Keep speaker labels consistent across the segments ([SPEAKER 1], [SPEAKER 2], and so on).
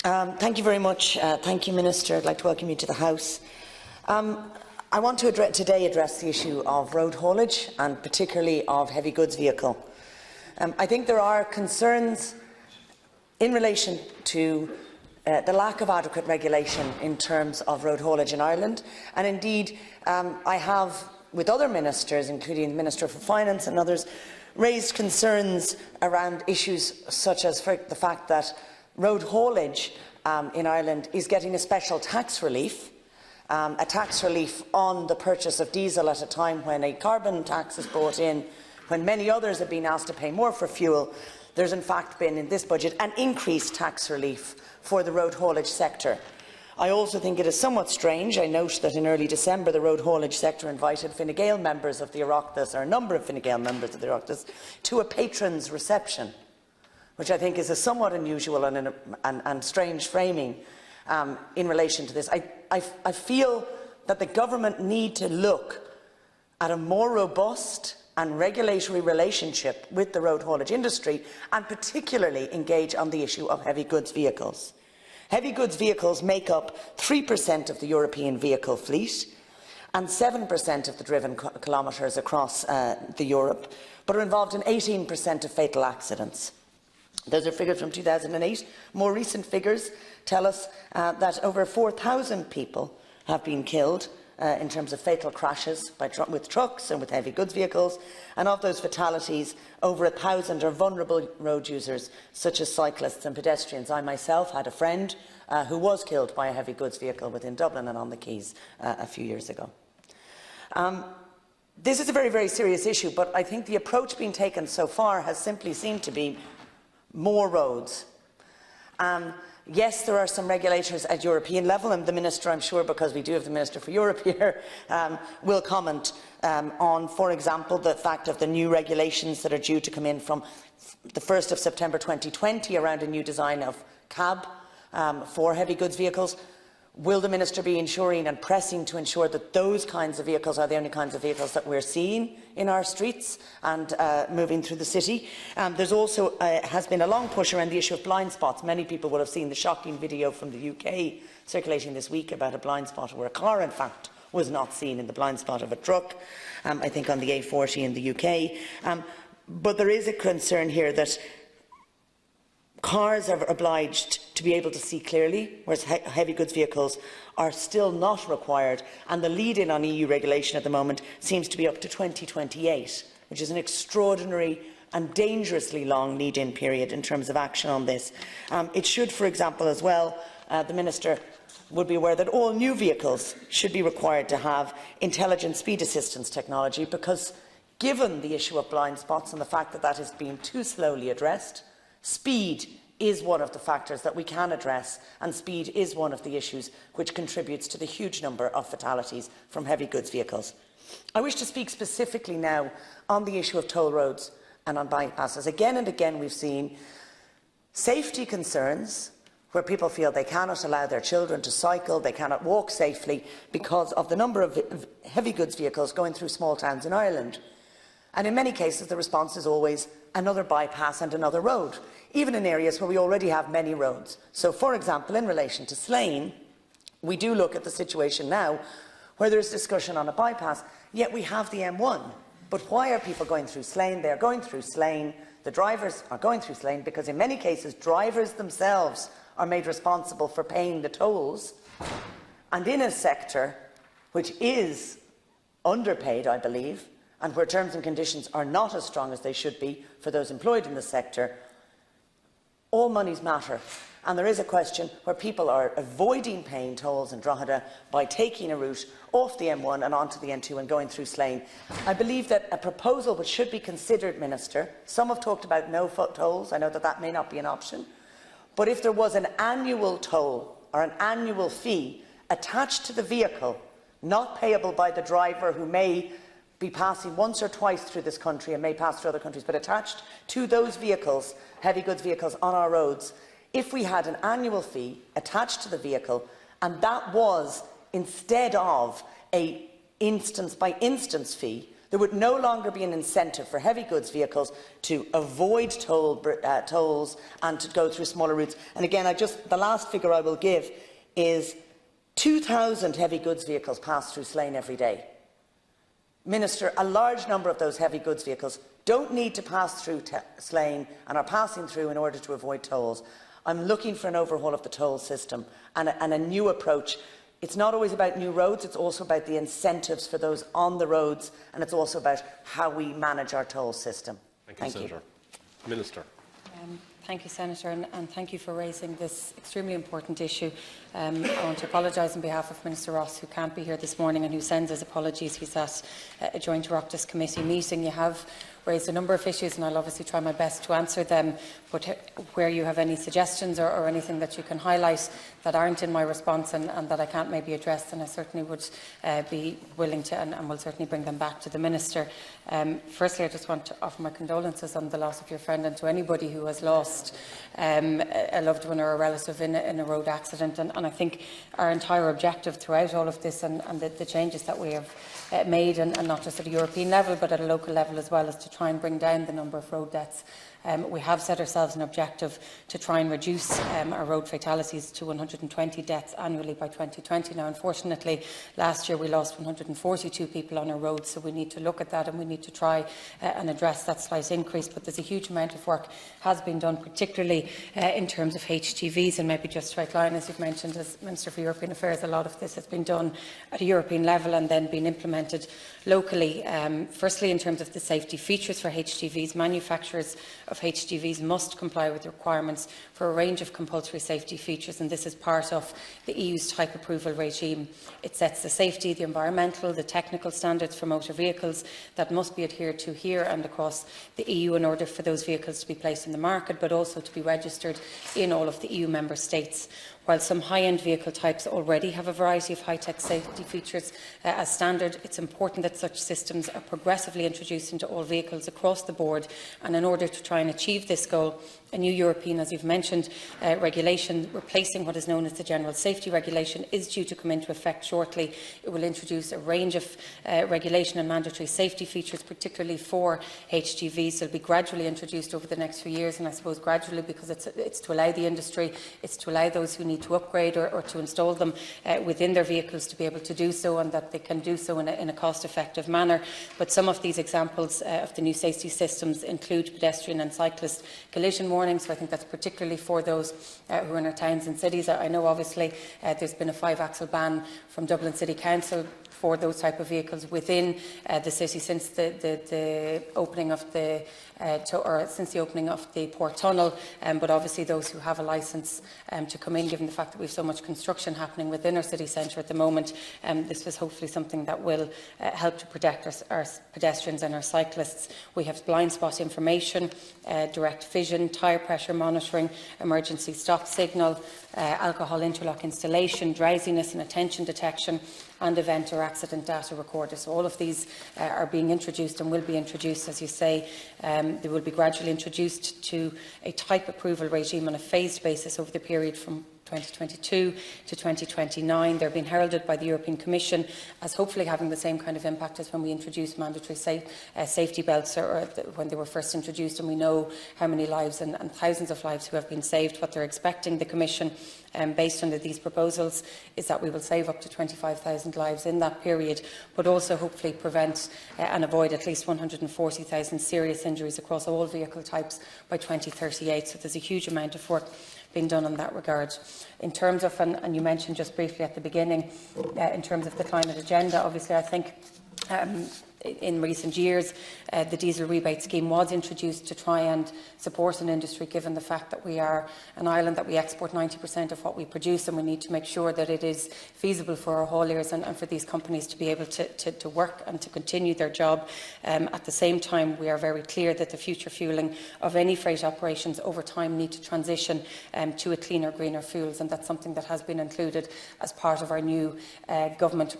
[SPEAKER 1] Thank you very much. Thank you, Minister. I'd like to welcome you to the House. I want to today address the issue of road haulage and particularly of heavy goods vehicle. I think there are concerns in relation to the lack of adequate regulation in terms of road haulage in Ireland, and indeed I have, with other ministers, including the Minister for Finance and others, raised concerns around issues such as the fact that road haulage in Ireland is getting a special tax relief, on the purchase of diesel at a time when a carbon tax is brought in, when many others have been asked to pay more for fuel. There's in fact been in this budget an increased tax relief for the road haulage sector. I also think it is somewhat strange. I note that in early December the road haulage sector invited Fine Gael members of the Oireachtas, or a number of Fine Gael members of the Oireachtas, to a patrons' reception, which I think is a somewhat unusual and strange framing in relation to this. I feel that the government need to look at a more robust and regulatory relationship with the road haulage industry, and particularly engage on the issue of heavy goods vehicles. Heavy goods vehicles make up 3% of the European vehicle fleet and 7% of the driven kilometres across Europe, but are involved in 18% of fatal accidents. Those are figures from 2008. More recent figures tell us that over 4,000 people have been killed in terms of fatal crashes with trucks and with heavy goods vehicles, and of those fatalities, over 1,000 are vulnerable road users, such as cyclists and pedestrians. I myself had a friend who was killed by a heavy goods vehicle within Dublin and on the Quays a few years ago. This is a very, very serious issue, but I think the approach being taken so far has simply seemed to be more roads. Yes, there are some regulators at European level, and the Minister, I'm sure, because we do have the Minister for Europe here, will comment on, for example, the fact of the new regulations that are due to come in from the 1st of September 2020 around a new design of cab for heavy goods vehicles. Will the Minister be ensuring and pressing to ensure that those kinds of vehicles are the only kinds of vehicles that we're seeing in our streets and moving through the city? There's also has been a long push around the issue of blind spots. Many people will have seen the shocking video from the UK circulating this week about a blind spot where a car, in fact, was not seen in the blind spot of a truck, I think on the A40 in the UK. But there is a concern here that cars are obliged to be able to see clearly, whereas heavy goods vehicles are still not required, and the lead-in on EU regulation at the moment seems to be up to 2028, which is an extraordinary and dangerously long lead-in period in terms of action on this. It should, for example, as well, the Minister would be aware that all new vehicles should be required to have intelligent speed assistance technology, because given the issue of blind spots and the fact that that is being too slowly addressed, speed is one of the factors that we can address, and speed is one of the issues which contributes to the huge number of fatalities from heavy goods vehicles. I wish to speak specifically now on the issue of toll roads and on bypasses. Again and again we've seen safety concerns where people feel they cannot allow their children to cycle, they cannot walk safely because of the number of heavy goods vehicles going through small towns in Ireland. And in many cases the response is always another bypass and another road, even in areas where we already have many roads. So, for example, in relation to Slane, we do look at the situation now where there is discussion on a bypass, yet we have the M1. But why are people going through Slane? They are going through Slane, the drivers are going through Slane because in many cases drivers themselves are made responsible for paying the tolls, and in a sector which is underpaid, I believe, and where terms and conditions are not as strong as they should be for those employed in the sector, all monies matter. And there is a question where people are avoiding paying tolls in Drogheda by taking a route off the M1 and onto the N2 and going through Slane. I believe that a proposal which should be considered, Minister, some have talked about no tolls, I know that that may not be an option, but if there was an annual toll or an annual fee attached to the vehicle, not payable by the driver who may be passing once or twice through this country and may pass through other countries, but attached to those vehicles, heavy goods vehicles on our roads, if we had an annual fee attached to the vehicle, and that was instead of a instance by instance fee, There would no longer be an incentive for heavy goods vehicles to avoid tolls and to go through smaller routes. And again, the last figure I will give is 2,000 heavy goods vehicles pass through Slane every day. Minister, a large number of those heavy goods vehicles don't need to pass through Slane and are passing through in order to avoid tolls. I'm looking for an overhaul of the toll system and a new approach. It's not always about new roads, it's also about the incentives for those on the roads, and it's also about how we manage our toll system.
[SPEAKER 2] Thank you, Senator. Minister.
[SPEAKER 3] Thank you, Senator, and thank you for raising this extremely important issue. I want to apologise on behalf of Minister Ross, who can't be here this morning and who sends his apologies. He's at a joint Oireachtas committee meeting. You have raised a number of issues, and I'll obviously try my best to answer them. But where you have any suggestions or anything that you can highlight that aren't in my response and that I can't maybe address, then I certainly would be willing to and will certainly bring them back to the Minister. Firstly, I just want to offer my condolences on the loss of your friend, and to anybody who has lost a loved one or a relative in a road accident. And I think our entire objective throughout all of this and the changes that we have made, and not just at a European level but at a local level as well, is to try and bring down the number of road deaths. We have set ourselves an objective to try and reduce our road fatalities to 120 deaths annually by 2020. Now, unfortunately, last year we lost 142 people on our roads, so we need to look at that and we need to try and address that slight increase. But there's a huge amount of work has been done, particularly in terms of HGVs, and maybe just to outline, as you've mentioned, as Minister for European Affairs, a lot of this has been done at a European level and then been implemented locally. Firstly, in terms of the safety features for HGVs, manufacturers of HGVs must comply with the requirements for a range of compulsory safety features, and this is part of the EU's type approval regime. It sets the safety, the environmental, the technical standards for motor vehicles that must be adhered to here and across the EU in order for those vehicles to be placed in the market, but also to be registered in all of the EU member states. While some high-end vehicle types already have a variety of high-tech safety features as standard, it's important that such systems are progressively introduced into all vehicles across the board. And in order to try and achieve this goal, a new European, as you've mentioned, regulation replacing what is known as the General Safety Regulation is due to come into effect shortly. It will introduce a range of regulation and mandatory safety features, particularly for HGVs. They'll be gradually introduced over the next few years, and I suppose gradually because it's to allow the industry, it's to allow those who need to upgrade or to install them within their vehicles to be able to do so, and that they can do so in a cost-effective manner. But some of these examples of the new safety systems include pedestrian and cyclist collision warning, so I think that's particularly for those who are in our towns and cities. I know obviously there's been a 5-axle ban from Dublin City Council for those type of vehicles within the city since the opening of the since the opening of the Port Tunnel, but obviously those who have a licence to come in, given the fact that we have so much construction happening within our city centre at the moment, this was hopefully something that will help to protect our pedestrians and our cyclists. We have blind spot information, direct vision, tyre pressure monitoring, emergency stop signal, alcohol interlock installation, drowsiness and attention detection, and event or accident data recorder. So all of these are being introduced and will be introduced, as you say. They will be gradually introduced to a type approval regime on a phased basis over the period from 2022 to 2029. They're being heralded by the European Commission as hopefully having the same kind of impact as when we introduced mandatory safety belts or when they were first introduced, and we know how many lives and thousands of lives who have been saved. What they're expecting the Commission, based on these proposals, is that we will save up to 25,000 lives in that period, but also hopefully prevent and avoid at least 140,000 serious injuries across all vehicle types by 2038. So there's a huge amount of work being done in that regard. In terms of, and you mentioned just briefly at the beginning, in terms of the climate agenda, obviously I think in recent years, the diesel rebate scheme was introduced to try and support an industry, given the fact that we are an island that we export 90% of what we produce, and we need to make sure that it is feasible for our hauliers and for these companies to be able to work and to continue their job. At the same time, we are very clear that the future fuelling of any freight operations over time need to transition to a cleaner, greener fuels, and that's something that has been included as part of our new government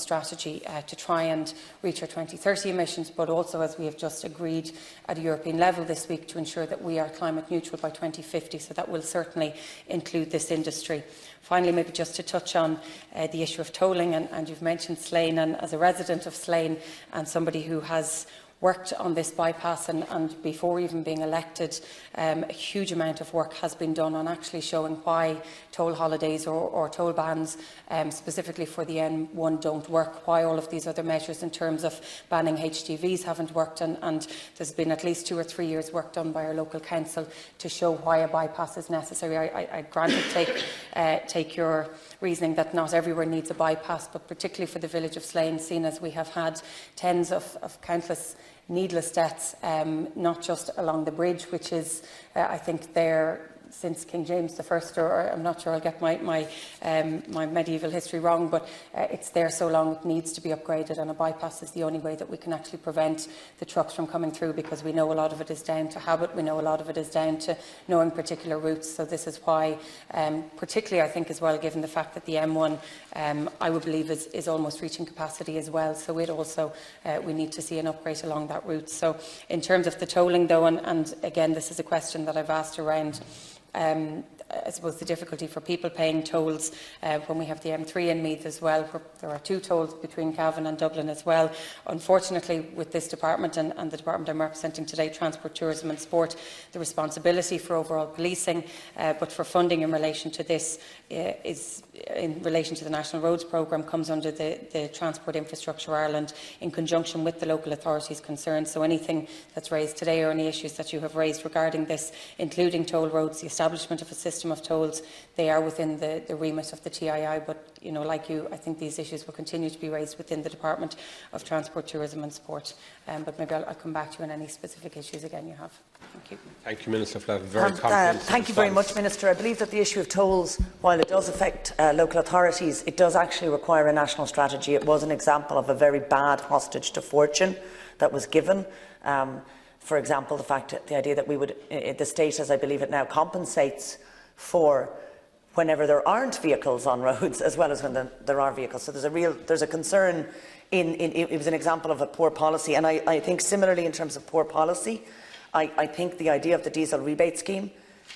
[SPEAKER 3] strategy to try and reach future 2030 emissions, but also, as we have just agreed at a European level this week, to ensure that we are climate neutral by 2050. So that will certainly include this industry. Finally, maybe just to touch on the issue of tolling, and you've mentioned Slane, and as a resident of Slane and somebody who has worked on this bypass and before even being elected, a huge amount of work has been done on actually showing why toll holidays or toll bans specifically for the M1 don't work, why all of these other measures in terms of banning HGVs haven't worked, and there's been at least 2 or 3 years work done by our local council to show why a bypass is necessary. I granted take your reasoning that not everywhere needs a bypass, but particularly for the village of Slane, seen as we have had tens of countless needless deaths, not just along the bridge, which is, I think, there since King James I, or I'm not sure, I'll get my medieval history wrong, but it's there so long it needs to be upgraded, and a bypass is the only way that we can actually prevent the trucks from coming through, because we know a lot of it is down to habit, we know a lot of it is down to knowing particular routes. So this is why, particularly I think as well, given the fact that the M1, I would believe is almost reaching capacity as well, so it also, we need to see an upgrade along that route. So in terms of the tolling though, and again this is a question that I've asked around I suppose the difficulty for people paying tolls when we have the M3 in Meath as well, where there are 2 tolls between Cavan and Dublin as well. Unfortunately, with this department and the department I'm representing today, Transport, Tourism and Sport, the responsibility for overall policing, but for funding in relation to this is in relation to the National Roads Programme, comes under the Transport Infrastructure Ireland in conjunction with the local authorities concerned. So anything that's raised today, or any issues that you have raised regarding this, including toll roads, the establishment of a system of tolls, they are within the remit of the TII, but you know, like you, I think these issues will continue to be raised within the Department of Transport, Tourism and Sport, but maybe I'll come back to you on any specific issues again you have. Thank you.
[SPEAKER 2] Thank you, Minister, for that very comprehensive
[SPEAKER 1] Thank you very much, Minister. I believe that the issue of tolls, while it does affect local authorities, it does actually require a national strategy. It was an example of a very bad hostage to fortune that was given. For example, the idea that we would, the state, as I believe it now, compensates for whenever there aren't vehicles on roads as well as when there are vehicles. So there's a concern it was an example of a poor policy, and I think similarly in terms of poor policy, I think the idea of the diesel rebate scheme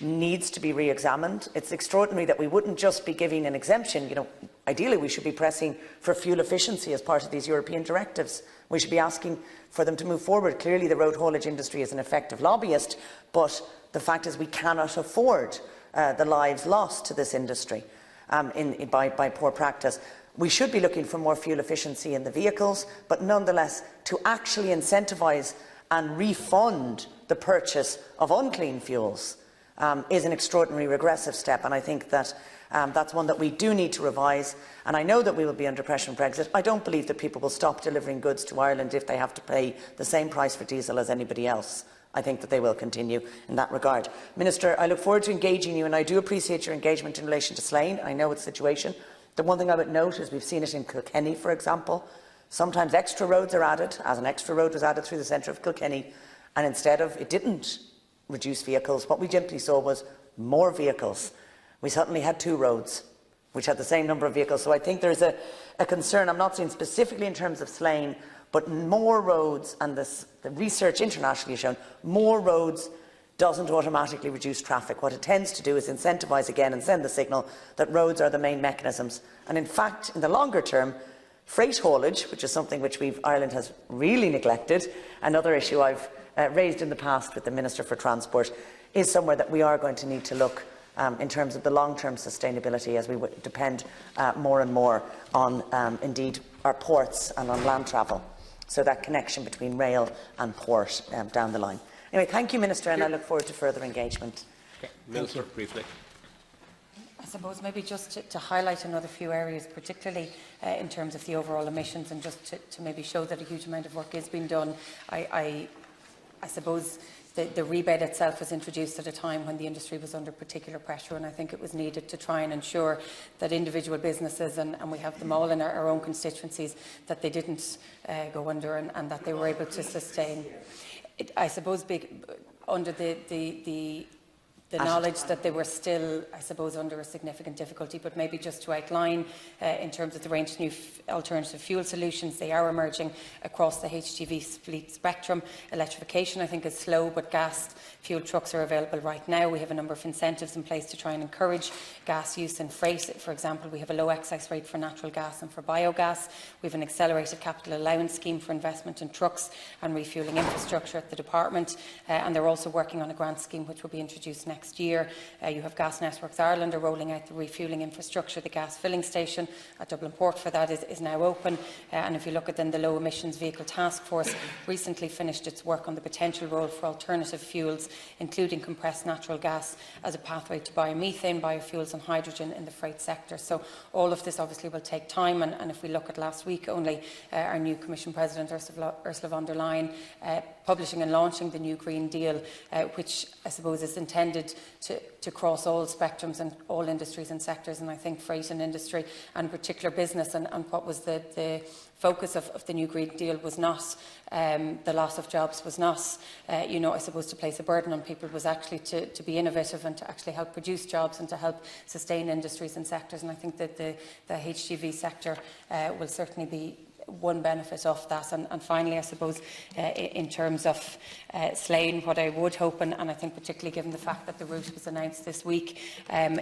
[SPEAKER 1] needs to be re-examined. It's extraordinary that we wouldn't just be giving an exemption. You know, ideally we should be pressing for fuel efficiency as part of these European directives. We should be asking for them to move forward. Clearly the road haulage industry is an effective lobbyist, but the fact is we cannot afford the lives lost to this industry by poor practice. We should be looking for more fuel efficiency in the vehicles, but nonetheless to actually incentivise and refund the purchase of unclean fuels is an extraordinary regressive step, and I think that that's one that we do need to revise. And I know that we will be under pressure in Brexit. I don't believe that people will stop delivering goods to Ireland if they have to pay the same price for diesel as anybody else. I think that they will continue in that regard. Minister, I look forward to engaging you, and I do appreciate your engagement in relation to Slane. I know its situation. The one thing I would note is we've seen it in Kilkenny, for example. Sometimes extra roads are added, as an extra road was added through the centre of Kilkenny, and instead of, it didn't reduce vehicles. What we simply saw was more vehicles. We suddenly had 2 roads which had the same number of vehicles. So I think there's a concern, I'm not saying specifically in terms of Slane, but more roads, and the research internationally has shown, more roads doesn't automatically reduce traffic. What it tends to do is incentivise again and send the signal that roads are the main mechanisms. And in fact, in the longer term, freight haulage, which is something which Ireland has really neglected, another issue I've raised in the past with the Minister for Transport, is somewhere that we are going to need to look in terms of the long-term sustainability, as we depend more and more on, indeed, our ports and on land travel. So that connection between rail and port down the line. Anyway, thank you, Minister, and I look forward to further engagement.
[SPEAKER 2] Okay. Minister, briefly.
[SPEAKER 3] I suppose maybe just to highlight another few areas, particularly in terms of the overall emissions, and just to maybe show that a huge amount of work is being done. I suppose the rebate itself was introduced at a time when the industry was under particular pressure, and I think it was needed to try and ensure that individual businesses, and we have them all in our own constituencies, that they didn't go under, and that they were able to sustain. I suppose under the knowledge that they were still, I suppose, under a significant difficulty. But maybe just to outline, in terms of the range of new alternative fuel solutions, they are emerging across the HGV fleet spectrum. Electrification, I think, is slow, but gas fuel trucks are available right now. We have a number of incentives in place to try and encourage gas use in freight. For example, we have a low excise rate for natural gas and for biogas. We have an accelerated capital allowance scheme for investment in trucks and refuelling infrastructure at the department, and they're also working on a grant scheme which will be introduced next year. You have Gas Networks Ireland are rolling out the refuelling infrastructure. The gas filling station at Dublin Port for that is now open, and if you look at then the Low Emissions Vehicle Task Force recently finished its work on the potential role for alternative fuels, including compressed natural gas as a pathway to biomethane, biofuels and hydrogen in the freight sector. So all of this obviously will take time, and if we look at last week only, our new Commission President Ursula von der Leyen publishing and launching the new Green Deal, which I suppose is intended to cross all spectrums and all industries and sectors, and I think freight and industry and particular business, and what was the focus of the new Green Deal was not the loss of jobs, was not, I suppose, to place a burden on people, was actually to be innovative and to actually help produce jobs and to help sustain industries and sectors. And I think that the HGV sector will certainly be one benefit of that. And finally, I suppose, in terms of Slane, what I would hope, and I think particularly given the fact that the route was announced this week,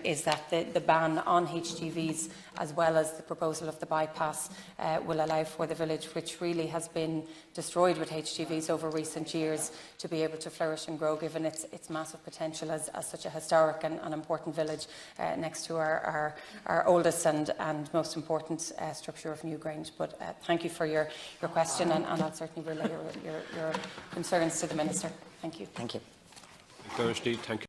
[SPEAKER 3] is that the ban on HGVs, as well as the proposal of the bypass, will allow for the village, which really has been destroyed with HGVs over recent years, to be able to flourish and grow, given its massive potential as such a historic and important village next to our oldest and most important structure of Newgrange. But thank you for your question, and I'll certainly relay your concerns to the Minister. Thank you.
[SPEAKER 1] Thank you.
[SPEAKER 2] Thank you.